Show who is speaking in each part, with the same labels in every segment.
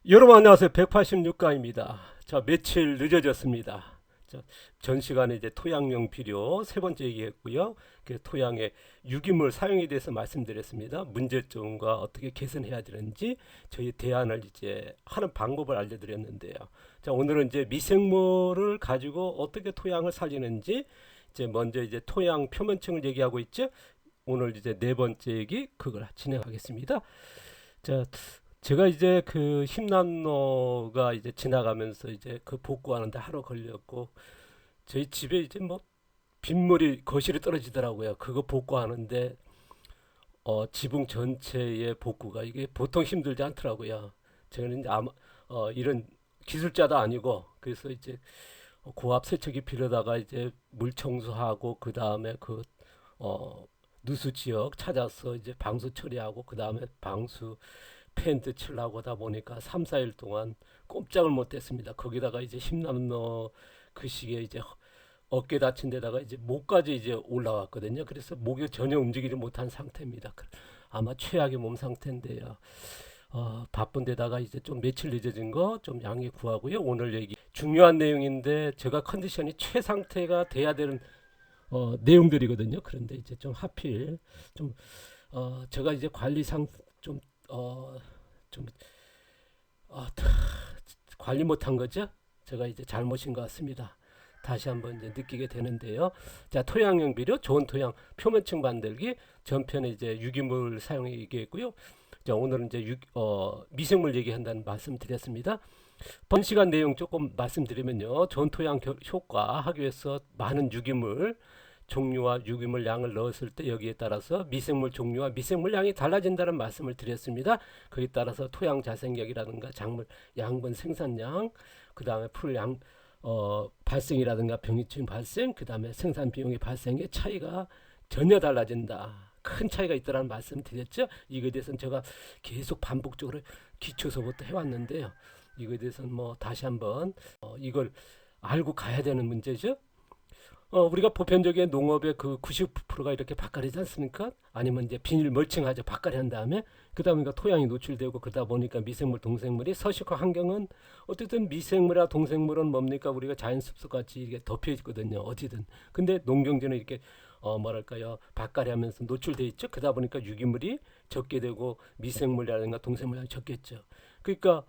Speaker 1: 여러분 안녕하세요. 186강입니다. 자, 며칠 늦어졌습니다. 자, 전 시간에 이제 토양용 비료 세 번째 얘기했고요. 그 토양의 유기물 사용에 대해서 말씀드렸습니다. 문제점과 어떻게 개선해야 되는지 저희 대안을 이제 하는 방법을 알려드렸는데요. 자, 오늘은 이제 미생물을 가지고 어떻게 토양을 살리는지 이제 먼저 이제 토양 표면층을 얘기하고 있죠. 오늘 이제 네 번째 얘기 그걸 진행하겠습니다. 자, 제가 이제 그 흰남노가 이제 지나가면서 이제 그 복구하는데 하루 걸렸고 저희 집에 이제 뭐 빗물이 거실에 떨어지더라고요. 그거 복구하는데 지붕 전체의 복구가 이게 보통 힘들지 않더라고요. 저는 이제 아마 이런 기술자도 아니고 그래서 이제 고압 세척기 빌려다가 이제 물 청소하고 그 다음에 그 누수 지역 찾아서 이제 방수 처리하고 그 다음에 방수 페인트 칠하고 하다 보니까 3, 4일 동안 꼼짝을 못 했습니다. 거기다가 이제 힘남노 그 시기에 이제 어깨 다친 데다가 이제 목까지 이제 올라왔거든요. 그래서 목이 전혀 움직이지 못한 상태입니다. 아마 최악의 몸 상태인데요. 바쁜 데다가 이제 좀 며칠 늦어진 거 좀 양해 구하고요. 오늘 얘기 중요한 내용인데 제가 컨디션이 최상태가 돼야 되는 내용들이거든요. 그런데 이제 좀 하필 좀 제가 이제 관리상 좀 어, 좀 어, 관리 못한 거죠. 제가 이제 잘못인 것 같습니다. 다시 한번 이제 느끼게 되는데요. 자, 토양용 비료, 좋은 토양 표면층 만들기 전편에 이제 유기물 사용 얘기했고요. 자, 오늘은 이제 미생물 얘기한다는 말씀 드렸습니다. 번 시간 내용 조금 말씀드리면요. 좋은 토양 효과 하기 위해서 많은 유기물 종류와 유기물 양을 넣었을 때 여기에 따라서 미생물 종류와 미생물 양이 달라진다는 말씀을 드렸습니다. 거기에 따라서 토양 자생력이라든가 작물 양분 생산량, 그 다음에 풀양 발생이라든가 병해충 발생, 그 다음에 생산 비용의 발생의 차이가 전혀 달라진다. 큰 차이가 있다는 말씀 드렸죠. 이거에 대해서는 제가 계속 반복적으로 기초서부터 해왔는데요. 이거에 대해서는 뭐 다시 한번 이걸 알고 가야 되는 문제죠. 우리가 보편적인 농업의 그 90%가 이렇게 바깥이지 않습니까? 아니면 이제 비닐 멀칭하죠. 바깥에 한 다음에 그다음에 토양이 노출되고 그러다 보니까 미생물, 동생물이 서식화 환경은 어쨌든 미생물이나 동생물은 뭡니까? 우리가 자연 습속 같이 이게 덮여 있거든요. 어디든. 근데 농경지는 이렇게 뭐랄까요? 바깥에 하면서 노출돼 있죠. 그러다 보니까 유기물이 적게 되고 미생물이라든가 동생물이 적겠죠. 그러니까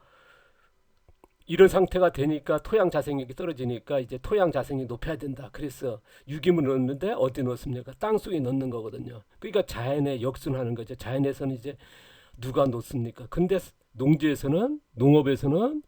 Speaker 1: 이런 상태가 되니까 토양 자생력이 떨어지니까 이제 토양 자생력이 높여야 된다. 그래서 유기물 넣는데 어디 넣습니까? 땅 속에 넣는 거거든요. 그러니까 자연에 역순하는 거죠. 자연에서는 이제 누가 놓습니까? 근데 농지에서는 농업에서는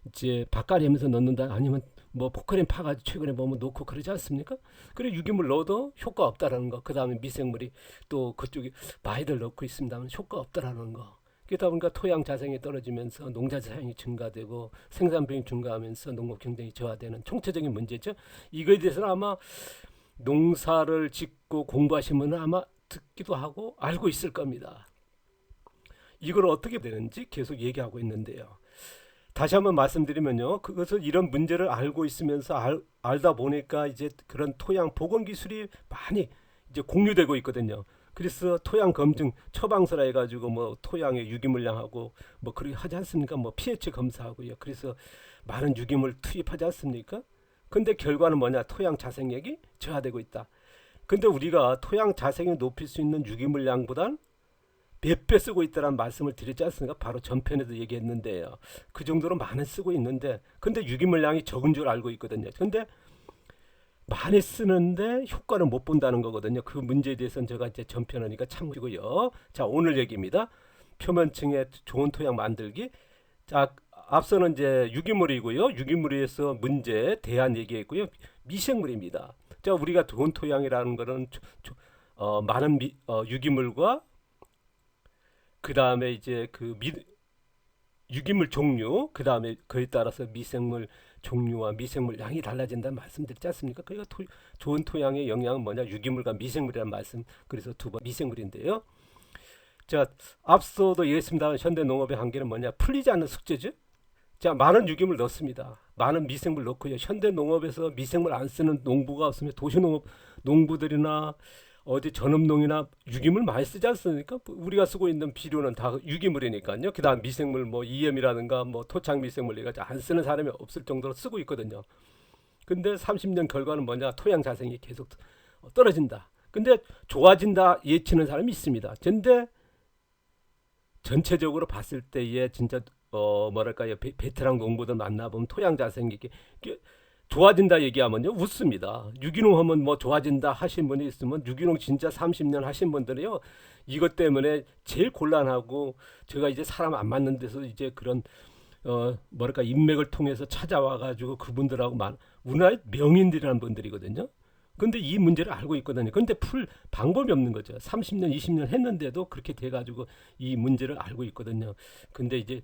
Speaker 1: 이제 바깥에 하면서 넣는다. 아니면 뭐 포크레인 파가지고 최근에 보면 놓고 그러지 않습니까? 그래 유기물 넣어도 효과 없다라는 거. 그 다음에 미생물이 또 그쪽에 많이들 넣고 있습니다만 효과 없다라는 거. 그러다 보니까 토양 자생이 떨어지면서 농자 사용이 증가되고 생산 비용이 증가하면서 농업 경쟁이 저하되는 총체적인 문제죠. 이거에 대해서는 아마 농사를 짓고 공부하시면 아마 듣기도 하고 알고 있을 겁니다. 이걸 어떻게 되는지 계속 얘기하고 있는데요. 다시 한번 말씀드리면요. 그것을 이런 문제를 알고 있으면서 알다 보니까 이제 그런 토양 보건 기술이 많이 이제 공유되고 있거든요. 그래서 토양 검증 처방서라 해가지고 뭐 토양의 유기물량하고 뭐 그렇게 하지 않습니까? 뭐 pH 검사하고요. 그래서 많은 유기물 투입하지 않습니까? 근데 결과는 뭐냐? 토양 자생력이 저하되고 있다. 근데 우리가 토양 자생을 높일 수 있는 유기물량보단 몇 배 쓰고 있다는 말씀을 드렸지 않습니까? 바로 전편에도 얘기했는데요. 그 정도로 많이 쓰고 있는데 근데 유기물량이 적은 줄 알고 있거든요. 근데 많이 쓰는데 효과를 못 본다는 거거든요. 그 문제에 대해서는 제가 이제 전편하니까 참고고요. 자, 오늘 얘기입니다. 표면층에 좋은 토양 만들기. 자, 앞서는 이제 유기물이고요. 유기물에서 문제 대안 얘기했고요. 미생물입니다. 자, 우리가 좋은 토양이라는 거는 많은 유기물과 그 다음에 이제 유기물 종류, 그 다음에 그에 따라서 미생물 종류와 미생물 양이 달라진다는 말씀드렸지 않습니까? 그러니까 좋은 토양의 영향은 뭐냐? 유기물과 미생물이라는 말씀. 그래서 두 번 미생물인데요. 자, 앞서도 얘기했습니다. 현대 농업의 한계는 뭐냐? 풀리지 않는 숙제죠. 자, 많은 유기물 넣습니다. 많은 미생물 넣고요. 현대 농업에서 미생물 안 쓰는 농부가 없으면 도시농업 농부들이나 어디 전업농이나 유기물 많이 쓰지 않습니까? 우리가 쓰고 있는 비료는 다 유기물이니까요. 그다음 미생물 뭐 EM이라든가 뭐 토착 미생물 이거 안 쓰는 사람이 없을 정도로 쓰고 있거든요. 근데 30년 결과는 뭐냐? 토양 자생이 계속 떨어진다. 근데 좋아진다 예치는 사람이 있습니다. 근데 전체적으로 봤을 때에 진짜 뭐랄까요? 베테랑 농부들 만나보면 토양 자생이 이렇게 좋아진다 얘기하면요 웃습니다. 유기농 하면 뭐 좋아진다 하신 분이 있으면 유기농 진짜 30년 하신 분들이요 이것 때문에 제일 곤란하고 제가 이제 사람 안 맞는 데서 이제 그런 뭐랄까 인맥을 통해서 찾아와 가지고 그분들하고 우리나라의 명인들이라는 분들이거든요. 근데 이 문제를 알고 있거든요. 근데 풀 방법이 없는 거죠. 30년, 20년 했는데도 그렇게 돼가지고 이 문제를 알고 있거든요. 근데 이제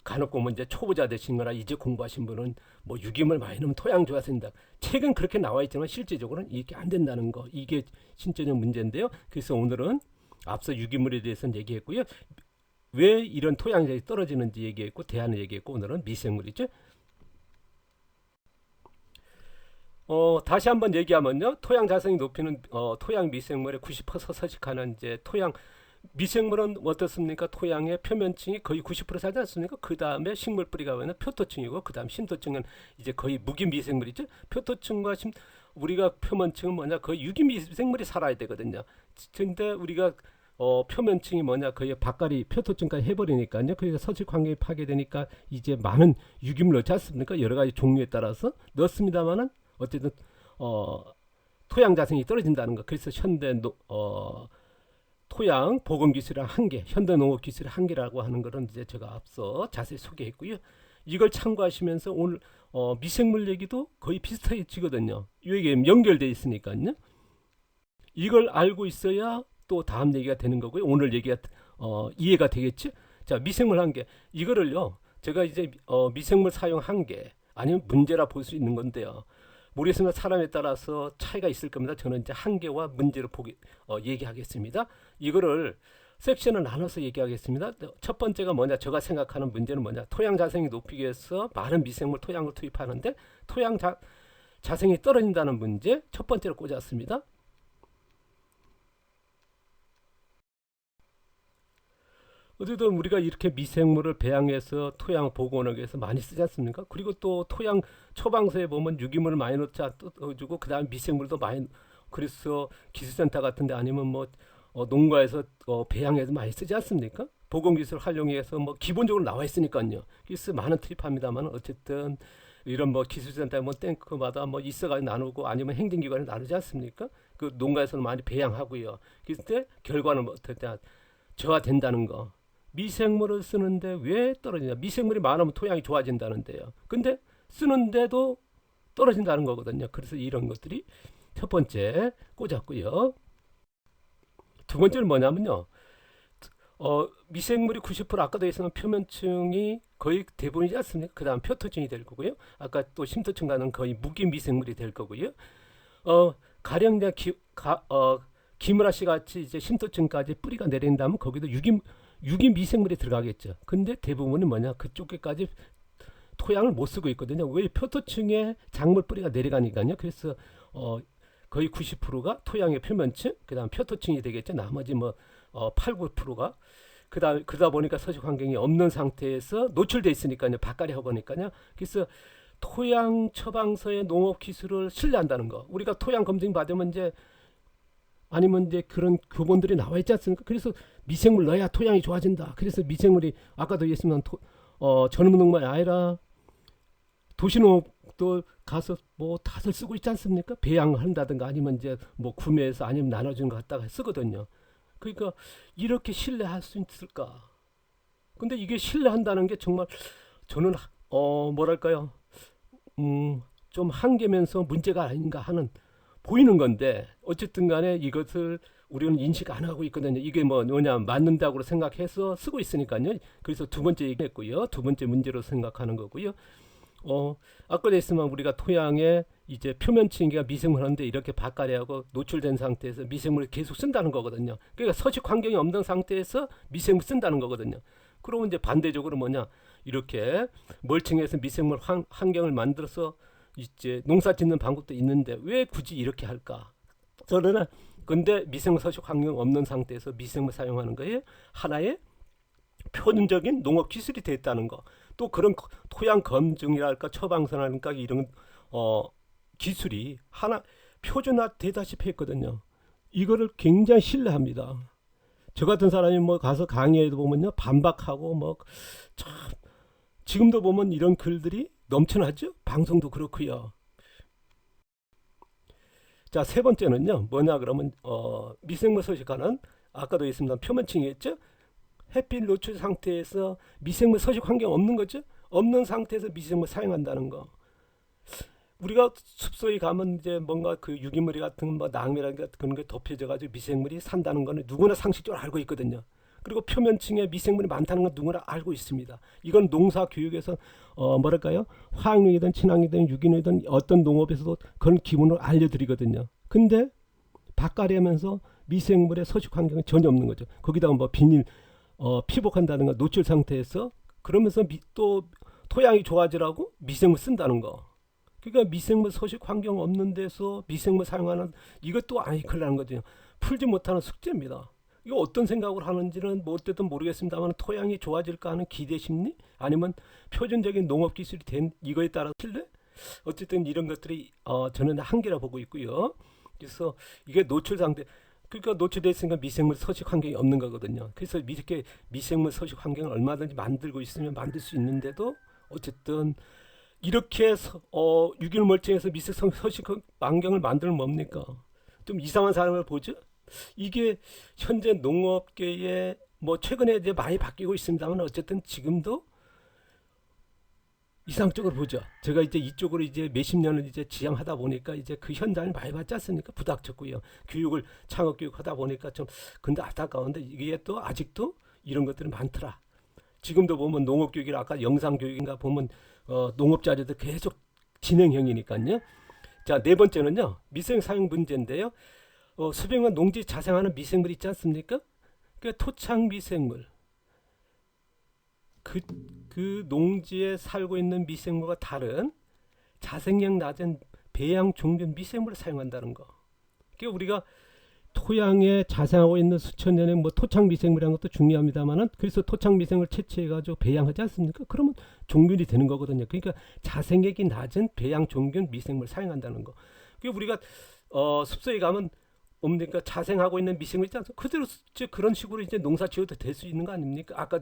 Speaker 1: 간혹 보면 이제 초보자 되신 거나 이제 공부하신 분은 뭐 유기물 많이 넣으면 토양 좋아진다. 책은 그렇게 나와 있지만 실제적으로는 이게 안 된다는 거. 이게 신체적 문제인데요. 그래서 오늘은 앞서 유기물에 대해서는 얘기했고요. 왜 이런 토양질이 떨어지는지 얘기했고 대안을 얘기했고 오늘은 미생물이죠. 다시 한번 얘기하면요. 토양 자생이 높이는 토양 미생물의 90% 서식하는 이제 토양 미생물은 어떻습니까? 토양의 표면층이 거의 90% 살지 않습니까? 그 다음에 식물 뿌리가 있는 표토층이고 그 다음 심토층은 이제 거의 무기 미생물이죠. 표토층과 우리가 표면층은 뭐냐? 거의 유기 미생물이 살아야 되거든요. 근데 우리가 표면층이 뭐냐? 거의 바깥이 표토층까지 해버리니까요. 그래서 서식 환경이 파괴되니까 이제 많은 유기물 넣지 않습니까? 여러 가지 종류에 따라서 넣습니다만은 어쨌든 토양 자생이 떨어진다는 거. 그래서 토양 보건 기술의 한계, 현대 농업 기술의 한계라고 하는 것은 이제 제가 앞서 자세히 소개했고요. 이걸 참고하시면서 오늘 미생물 얘기도 거의 비슷해지거든요. 이게 연결돼 있으니까요. 이걸 알고 있어야 또 다음 얘기가 되는 거고요. 오늘 얘기가 이해가 되겠죠? 자, 미생물 한계. 이거를요. 제가 이제 미생물 사용 한계 아니면 문제라 볼 수 있는 건데요. 모르겠으나 사람에 따라서 차이가 있을 겁니다. 저는 이제 한계와 문제를 얘기하겠습니다. 이거를 섹션을 나눠서 얘기하겠습니다. 첫 번째가 뭐냐? 제가 생각하는 문제는 뭐냐? 토양 자생이 높이기 위해서 많은 미생물 토양을 투입하는데 토양 자생이 떨어진다는 문제 첫 번째로 꽂았습니다. 어쨌든 우리가 이렇게 미생물을 배양해서 토양 복원하기 위해서 많이 쓰지 않습니까? 그리고 또 토양 처방서에 보면 유기물을 많이 넣어주고 그 다음 미생물도 많이 그래서 기술센터 같은데 아니면 뭐 농가에서 배양해서 많이 쓰지 않습니까? 보건기술 활용해서 뭐 기본적으로 나와 있으니까요. 그래서 많은 투입합니다만 어쨌든 이런 뭐 기술센터 뭐 탱크마다 뭐 있어가지고 나누고 아니면 행정기관에 나누지 않습니까? 그 농가에서는 많이 배양하고요. 그때 결과는 뭐 저하된다는 거. 미생물을 쓰는데 왜 떨어지냐? 미생물이 많으면 토양이 좋아진다는데요. 근데 쓰는데도 떨어진다는 거거든요. 그래서 이런 것들이 첫 번째 꽂았고요. 두 번째는 뭐냐면요. 미생물이 90% 아까도 했으면 표면층이 거의 대부분이지 않습니까? 그 다음 표토층이 될 거고요. 아까 또 심토층과는 거의 무기 미생물이 될 거고요. 가령 기무라 씨 같이 이제 심토층까지 뿌리가 내린다면 거기도 유기 미생물이 들어가겠죠. 근데 대부분은 뭐냐? 그쪽에까지 토양을 못 쓰고 있거든요. 왜 표토층에 작물 뿌리가 내려가니까요. 그래서 거의 90%가 토양의 표면층, 그다음 표토층이 되겠죠. 나머지 뭐 8, 9%가 그러다 보니까 서식 환경이 없는 상태에서 노출돼 있으니까요. 바깥에 해보니까요. 그래서 토양 처방서의 농업 기술을 신뢰한다는 거. 우리가 토양 검증 받으면 이제 아니면 이제 그런 교본들이 나와 있지 않습니까? 그래서 미생물 넣어야 토양이 좋아진다. 그래서 미생물이 아까도 얘기했지만 전업농만이 아니라 도시농업도 가서 뭐 다들 쓰고 있지 않습니까? 배양한다든가 아니면 이제 뭐 구매해서 아니면 나눠주는 거 갖다가 쓰거든요. 그러니까 이렇게 신뢰할 수 있을까? 근데 이게 신뢰한다는 게 정말 저는 뭐랄까요? 좀 한계면서 문제가 아닌가 하는 보이는 건데 어쨌든 간에 이것을 우리는 인식 안 하고 있거든요. 이게 뭐냐 맞는다고 생각해서 쓰고 있으니까요. 그래서 두 번째 얘기했고요. 두 번째 문제로 생각하는 거고요. 아까 했으면 우리가 토양에 이제 표면층이가 미생물 하는데 이렇게 바깥에 하고 노출된 상태에서 미생물을 계속 쓴다는 거거든요. 그러니까 서식 환경이 없는 상태에서 미생물 쓴다는 거거든요. 그러면 이제 반대적으로 뭐냐 이렇게 멀칭해서 미생물 환경을 만들어서 이제 농사 짓는 방법도 있는데 왜 굳이 이렇게 할까? 저는 근데 미생물 서식 환경 없는 상태에서 미생물 사용하는 거에 하나의 표준적인 농업 기술이 됐다는 거. 또 그런 토양 검증이랄까 처방선이랄까 이런 기술이 하나 표준화 되다시피 했거든요. 이거를 굉장히 신뢰합니다. 저 같은 사람이 뭐 가서 강의에도 보면요 반박하고 뭐 참 지금도 보면 이런 글들이 넘쳐나죠. 방송도 그렇고요. 자, 세 번째는요 뭐냐 그러면 미생물 서식하는 아까도 있습니다 표면층이었죠. 햇빛 노출 상태에서 미생물 서식 환경 없는 거죠. 없는 상태에서 미생물 사용한다는 거. 우리가 숲속에 가면 이제 뭔가 그 유기물 같은 뭐 낙미라든가 그런 게 덮여져 가지고 미생물이 산다는 거는 누구나 상식적으로 알고 있거든요. 그리고 표면층에 미생물이 많다는 건 누구나 알고 있습니다. 이건 농사 교육에서 뭐랄까요? 화학용이든 친환경이든 유기농이든 어떤 농업에서도 그런 기본을 알려드리거든요. 근데 바깥에면서 미생물의 서식 환경은 전혀 없는 거죠. 거기다가 뭐 비닐 피복한다든가 노출 상태에서 그러면서 또 토양이 좋아지라고 미생물 쓴다는 거. 그러니까 미생물 서식 환경 없는 데서 미생물 사용하는 이것도 아이클라는 거죠. 풀지 못하는 숙제입니다. 이거 어떤 생각을 하는지는 뭐 어쨌든 모르겠습니다만 토양이 좋아질까 하는 기대 심리 아니면 표준적인 농업 기술이 된 이거에 따라 신뢰 어쨌든 이런 것들이 저는 한계라 보고 있고요. 그래서 이게 노출 상태 그러니까 노출됐으니까 미생물 서식 환경이 없는 거거든요. 그래서 이렇게 미생물 서식 환경을 얼마든지 만들고 있으면 만들 수 있는데도 어쨌든 이렇게 유기물 멀쩡해서 미생물 서식 환경을 만들면 뭡니까? 좀 이상한 사람을 보죠. 이게 현재 농업계에 뭐 최근에 이제 많이 바뀌고 있습니다만 어쨌든 지금도 이상적으로 보죠. 제가 이제 이쪽으로 이제 몇십 년을 이제 지향하다 보니까 이제 그 현장을 많이 봤지 않습니까? 부닥쳤고요. 교육을 창업 교육하다 보니까 좀 근데 안타까운데 이게 또 아직도 이런 것들이 많더라. 지금도 보면 농업 교육이 아까 영상 교육인가 보면 농업 자료도 계속 진행형이니까요. 자, 네 번째는요. 미생 사용 문제인데요. 수백만 농지 자생하는 미생물 있지 않습니까? 그러니까 토착 미생물. 그 농지에 살고 있는 미생물과 다른 자생력 낮은 배양 종균 미생물을 사용한다는 거. 그러니까 우리가 토양에 자생하고 있는 수천 년의 뭐 토착 미생물이라는 것도 중요합니다만은 그래서 토착 미생물 채취해가지고 배양하지 않습니까? 그러면 종균이 되는 거거든요. 그러니까 자생력이 낮은 배양 종균 미생물을 사용한다는 거. 그러니까 우리가 숲속에 가면 뭡니까 자생하고 있는 미생물 있지 않습니까? 그대로 그런 식으로 이제 농사 지어도 될 수 있는 거 아닙니까? 아까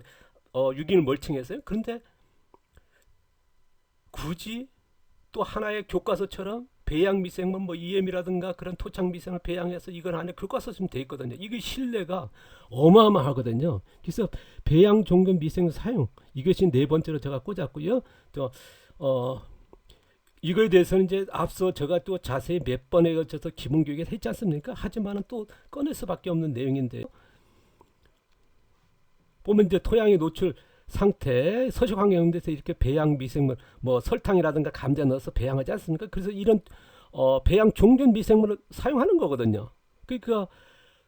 Speaker 1: 유기물 멀칭했어요. 그런데 굳이 또 하나의 교과서처럼 배양 미생물 뭐 EM이라든가 그런 토착 미생물 배양해서 이건 안에 교과서 쓰면 돼 있거든요. 이게 신뢰가 어마어마하거든요. 그래서 배양 종균 미생물 사용 이것이 네 번째로 제가 꽂았고요. 또 이거에 대해서는 이제 앞서 제가 또 자세히 몇 번에 걸쳐서 기본 교육을 했지 않습니까? 하지만은 또 꺼낼 수밖에 없는 내용인데요. 보면 이제 토양의 노출 상태 서식 환경에서 이렇게 배양 미생물 뭐 설탕이라든가 감자 넣어서 배양하지 않습니까? 그래서 이런 배양 종균 미생물을 사용하는 거거든요. 그러니까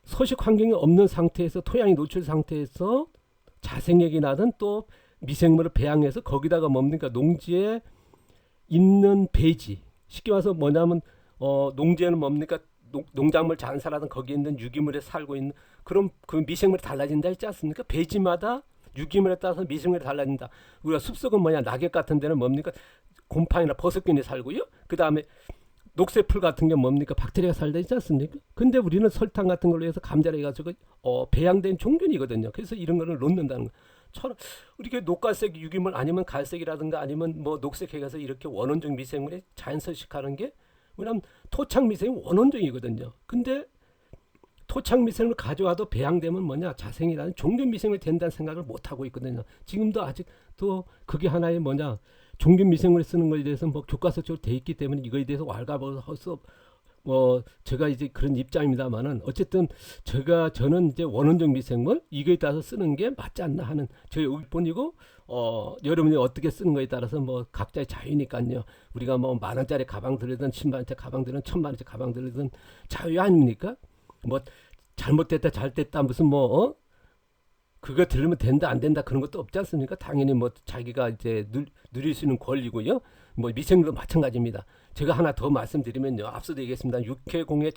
Speaker 1: 서식 환경이 없는 상태에서 토양이 노출 상태에서 자생력이 나든 또 미생물을 배양해서 거기다가 뭡니까 농지에 있는 배지 쉽게 말해서 뭐냐면 농지에는 뭡니까 농작물 잔사라든 거기에 있는 유기물에 살고 있는 그럼 그 미생물이 달라진다 했지 않습니까? 배지마다 유기물에 따라서 미생물이 달라진다. 우리가 숲속은 뭐냐 낙엽 같은 데는 뭡니까 곰팡이나 버섯균이 살고요. 그 다음에 녹색풀 같은 게 뭡니까 박테리아가 살다 있지 않습니까? 근데 우리는 설탕 같은 걸로 해서 감자를 해가지고 배양된 종균이거든요. 그래서 이런 거를 놓는다는 거. 이렇게 녹갈색 유기물 아니면 갈색이라든가 아니면 뭐 녹색 해가서 이렇게 원원종 미생물에 자연서식하는 게 왜냐하면 토착 미생물 원원종이거든요. 근데 토착 미생물 가져와도 배양되면 뭐냐 자생이라는 종균 미생물이 된다는 생각을 못 하고 있거든요. 지금도 아직도 그게 하나의 뭐냐 종균 미생물을 쓰는 것에 대해서 뭐 교과서적으로 돼 있기 때문에 이거에 대해서 왈가벗어서 제가 이제 그런 입장입니다만은 어쨌든 저는 이제 원원적 미생물 이거에 따라서 쓰는 게 맞지 않나 하는 저의 의견이고 여러분이 어떻게 쓰는 거에 따라서 뭐 각자의 자유니까요. 우리가 뭐 10,000원짜리 가방 들든 10만원짜리 가방 들든 1,000만원짜리 가방 들든 자유 아닙니까? 뭐 잘못됐다 잘됐다 무슨 뭐 그거 들으면 된다 안 된다 그런 것도 없지 않습니까? 당연히 뭐 자기가 이제 누릴 수 있는 권리고요. 뭐 미생물도 마찬가지입니다. 제가 하나 더 말씀드리면요. 앞서도 얘기했습니다. 육해공에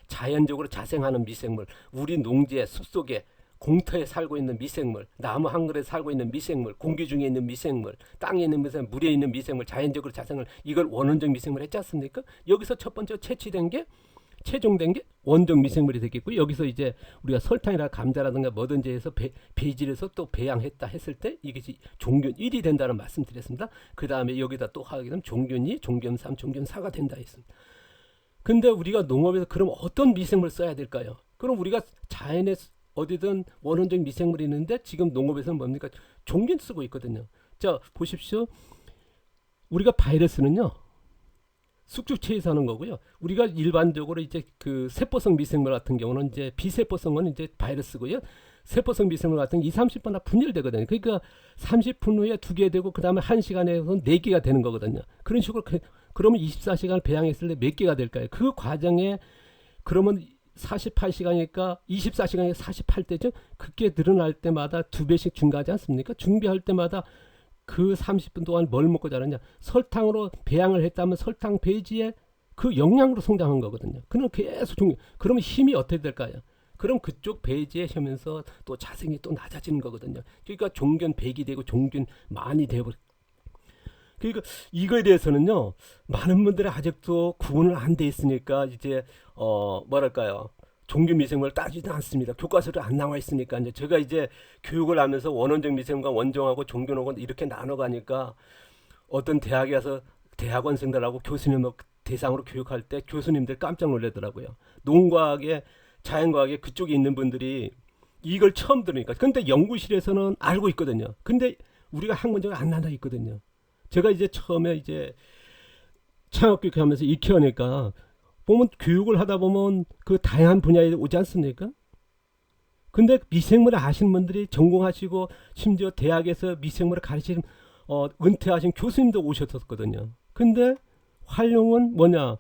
Speaker 1: 자연적으로 자생하는 미생물, 우리 농지의 숲속에 공터에 살고 있는 미생물, 나무 한 그릇에 살고 있는 미생물, 공기 중에 있는 미생물, 땅에 있는 미생물, 물에 있는 미생물, 자연적으로 자생을 이걸 원원적 미생물 했지 않습니까? 여기서 첫 번째 채취된 게 최종된 게 원적 미생물이 되겠고 여기서 이제 우리가 설탕이나 감자라든가 뭐든지 해서 배질해서 또 배양했다 했을 때 이것이 종균 1이 된다는 말씀드렸습니다. 그 다음에 여기다 또 하게 되면 종균 2, 종균 3, 종균 4가 된다 했습니다. 근데 우리가 농업에서 그럼 어떤 미생물 써야 될까요? 그럼 우리가 자연에 어디든 원원적 미생물이 있는데 지금 농업에서는 뭡니까? 종균 쓰고 있거든요. 자 보십시오. 우리가 바이러스는요. 숙주체에서 하는 거고요. 우리가 일반적으로 이제 그 세포성 미생물 같은 경우는 이제 비세포성은 이제 바이러스고요. 세포성 미생물 같은 게 2, 30분 분열되거든요. 그러니까 30분 후에 2개 되고 그다음에 1시간에서 4개가 되는 거거든요. 그런 식으로 그러면 24시간 배양했을 때 몇 개가 될까요? 그 과정에 그러면 48시간이니까 24시간에 48대죠. 그게 늘어날 때마다 2배씩 증가하지 않습니까? 준비할 때마다 그 30분 동안 뭘 먹고 자랐냐? 설탕으로 배양을 했다면 설탕 배지에 그 영양으로 성장한 거거든요. 그럼 계속 그러면 힘이 어떻게 될까요? 그럼 그쪽 배지에 하면서 또 자생이 또 낮아지는 거거든요. 그러니까 종균 100이 되고 종균 만이 되고 그러니까 이거에 대해서는요. 많은 분들이 아직도 구분을 안 돼 있으니까 이제 뭐랄까요? 종균 미생물을 따지지 않습니다. 교과서도 안 나와 있으니까 이제 제가 이제 교육을 하면서 원원적 미생물과 원종하고 종균하고 이렇게 나눠가니까 어떤 대학에 가서 대학원생들하고 교수님 대상으로 교육할 때 교수님들 깜짝 놀라더라고요. 농과학에 자연과학에 그쪽에 있는 분들이 이걸 처음 들으니까. 근데 연구실에서는 알고 있거든요. 근데 우리가 학문적으로 안 나눠 있거든요. 제가 이제 처음에 이제 창업교육 하면서 익혀하니까 보면 교육을 하다 보면 그 다양한 분야에 오지 않습니까? 근데 미생물을 아시는 분들이 전공하시고 심지어 대학에서 미생물을 가르치는 은퇴하신 교수님도 오셨었거든요. 근데 활용은 뭐냐?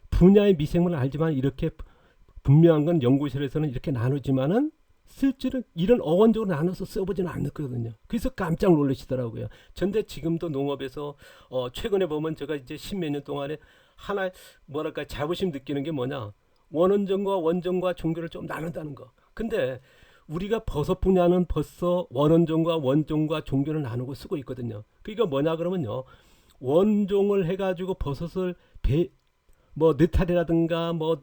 Speaker 1: 분야의 미생물을 알지만 이렇게 분명한 건 연구실에서는 이렇게 나누지만은 실제로 이런 어원적으로 나눠서 써보지는 않거든요. 그래서 깜짝 놀라시더라고요. 전데 지금도 농업에서 최근에 보면 제가 이제 10몇 년 동안에 하나 뭐랄까 자부심 느끼는 게 뭐냐? 원원종과 원종과 종균을 좀 나눈다는 거. 근데 우리가 버섯 분야는 벌써 원원종과 원종과 종균을 나누고 쓰고 있거든요. 그러니까 뭐냐 그러면요. 원종을 해가지고 버섯을 뭐 느타리라든가 뭐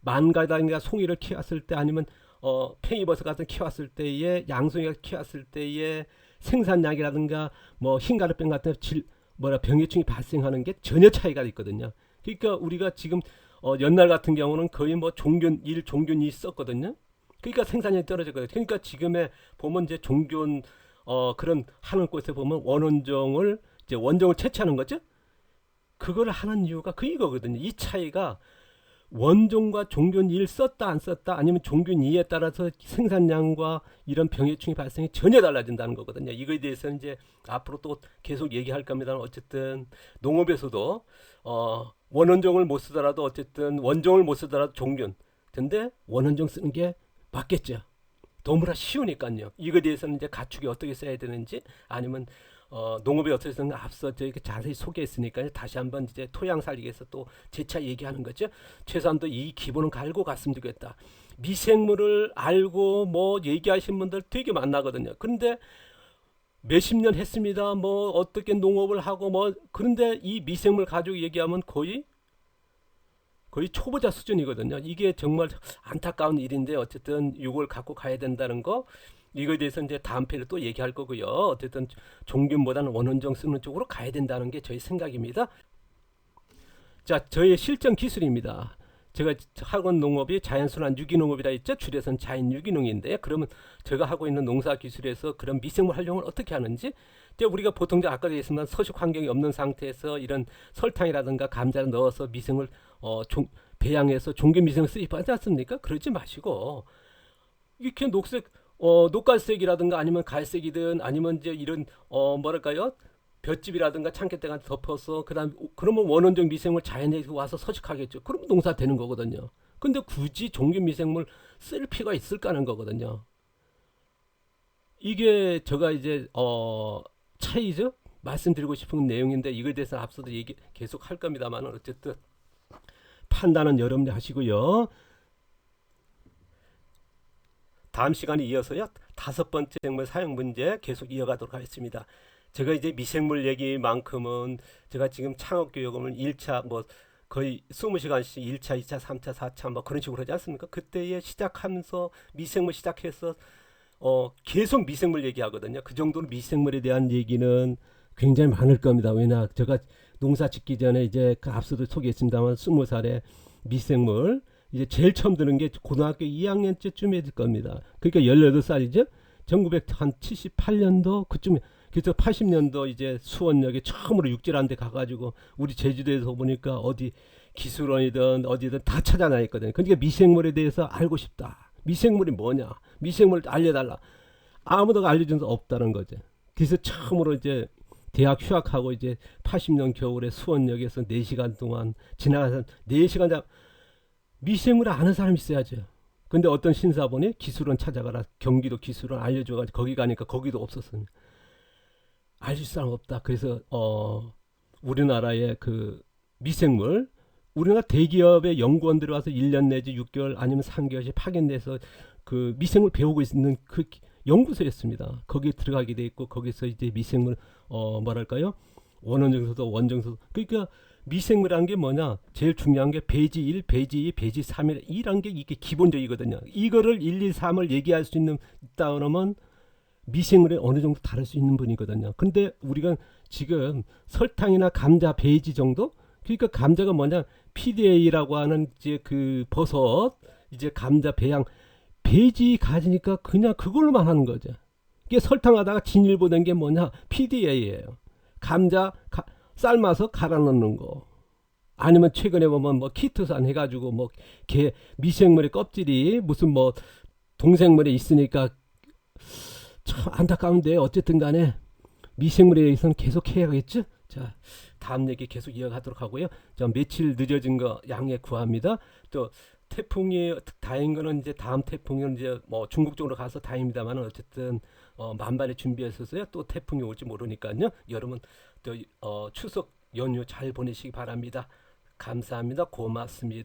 Speaker 1: 만가다든가 송이를 키웠을 때 아니면 팽이버섯 같은 키웠을 때에 양송이가 키웠을 때에 생산량이라든가 뭐 흰가루병 같은 병해충이 발생하는 게 전혀 차이가 있거든요. 그러니까 우리가 지금 옛날 같은 경우는 거의 뭐 종균 1, 종균 2 썼거든요. 그러니까 생산량이 떨어졌거든요. 그러니까 지금에 보면 이제 종균 그런 하는 곳에 보면 원원종을 이제 원종을 채취하는 거죠. 그걸 하는 이유가 그 이거거든요. 이 차이가 원종과 종균 1 썼다 안 썼다 아니면 종균 2에 따라서 생산량과 이런 병해충이 발생이 전혀 달라진다는 거거든요. 이거에 대해서는 이제 앞으로 또 계속 얘기할 겁니다. 어쨌든 농업에서도 원원종을 못 쓰더라도 어쨌든 원종을 못 쓰더라도 종균. 근데 원원종 쓰는 게 맞겠죠. 너무나 쉬우니까요. 이거에 대해서는 이제 가축이 어떻게 써야 되는지 아니면 농업이 어떻게 쓰는 앞서 저희가 자세히 소개했으니까 다시 한번 이제 토양 살리기 위해서 또 재차 얘기하는 거죠. 최소한도 이 기본은 갈고 갔으면 좋겠다. 미생물을 알고 뭐 얘기하신 분들 되게 만나거든요. 그런데 몇십 년 했습니다. 뭐 어떻게 농업을 하고 뭐 그런데 이 미생물 가지고 얘기하면 거의 초보자 수준이거든요. 이게 정말 안타까운 일인데 어쨌든 이걸 갖고 가야 된다는 거. 이거에 대해서 이제 다음 편에 또 얘기할 거고요. 어쨌든 종균보다는 원원종 쓰는 쪽으로 가야 된다는 게 저희 생각입니다. 자, 저의 실전 기술입니다. 제가 학원 농업이 자연순환 유기농업이라 했죠. 줄여서는 자연 유기농인데 그러면 제가 하고 있는 농사 기술에서 그런 미생물 활용을 어떻게 하는지 이제 우리가 보통 아까도 얘기했지만 서식 환경이 없는 상태에서 이런 설탕이라든가 감자를 넣어서 미생물 배양해서 종균 미생을 쓰지 않습니까? 그러지 마시고 이렇게 녹갈색이라든가 아니면 갈색이든 아니면 이제 이런 뭐랄까요 볏짚이라든가 참깨대가 덮어서 그러면 원원적 미생물 자연에서 와서 서식하겠죠. 그러면 농사 되는 거거든요. 근데 굳이 종균 미생물 쓸 필요가 있을까 하는 거거든요. 이게 제가 이제 차이죠. 말씀드리고 싶은 내용인데 이거에 대해서 앞서도 얘기 계속 할 겁니다만 어쨌든 판단은 여러분이 하시고요. 다음 시간에 이어서요. 다섯 번째 생물 사용 문제 계속 이어가도록 하겠습니다. 제가 이제 미생물 얘기만큼은 제가 지금 창업교육을 1차 뭐 거의 20시간씩 1차, 2차, 3차, 4차 뭐 그런 식으로 하지 않습니까? 그때에 시작하면서 미생물 시작해서 계속 미생물 얘기하거든요. 그 정도로 미생물에 대한 얘기는 굉장히 많을 겁니다. 왜냐 제가 농사 짓기 전에 이제 그 앞서도 소개했습니다만 20살에 미생물 이제 제일 처음 드는 게 고등학교 2학년쯤에 될 겁니다. 그러니까 18살이죠. 1978년도 그쯤에 그래서 80년도 이제 수원역에 처음으로 육지라는 데 가가지고 우리 제주도에서 보니까 어디 기술원이든 어디든 다 찾아다녔거든요. 그러니까 미생물에 대해서 알고 싶다. 미생물이 뭐냐? 미생물 알려달라. 아무도 알려준 적 없다는 거죠. 그래서 처음으로 이제 대학 휴학하고 이제 80년 겨울에 수원역에서 4시간 동안 지나가서 4시간 미생물 아는 사람 있어야죠. 근데 어떤 신사분이 기술원 찾아가라 경기도 기술원 알려줘가지고 거기 가니까 거기도 없었어요. 알릴 사람 없다. 그래서 우리나라의 그 미생물 우리나라 대기업의 연구원들이 와서 1년 내지 6개월 아니면 3개월씩 파견돼서 그 미생물 배우고 있는 그 연구소였습니다. 거기에 들어가게 돼 있고 거기서 이제 미생물 뭐랄까요? 원원정서도 원정서 그러니까 미생물이라는 게 뭐냐? 제일 중요한 게 배지 1, 배지 2, 배지 3이란 게 이게 기본적이거든요. 이거를 1, 2, 3을 얘기할 수 있다 그러면 미생물에 어느 정도 다룰 수 있는 분이거든요. 근데 우리가 지금 설탕이나 감자, 배지 정도? 그러니까 감자가 뭐냐? PDA라고 하는 이제 그 버섯, 이제 감자, 배양, 배지 가지니까 그냥 그걸로만 하는 거죠. 이게 설탕하다가 진일보 된 게 뭐냐? PDA예요. 감자 삶아서 갈아 넣는 거. 아니면 최근에 보면 뭐 키토산 해가지고 뭐 개 미생물의 껍질이 무슨 뭐 동생물에 있으니까 참 안타까운데 어쨌든 간에 미생물에 대해서는 계속 해야겠죠. 자, 다음 얘기 계속 이어가도록 하고요. 자, 며칠 늦어진 거 양해 구합니다. 또 태풍이 다행인 거는 이제 다음 태풍은 이제 뭐 중국 쪽으로 가서 다행입니다만 어쨌든 만반의 준비했었어요. 또 태풍이 올지 모르니까요. 여러분 또 추석 연휴 잘 보내시기 바랍니다. 감사합니다. 고맙습니다.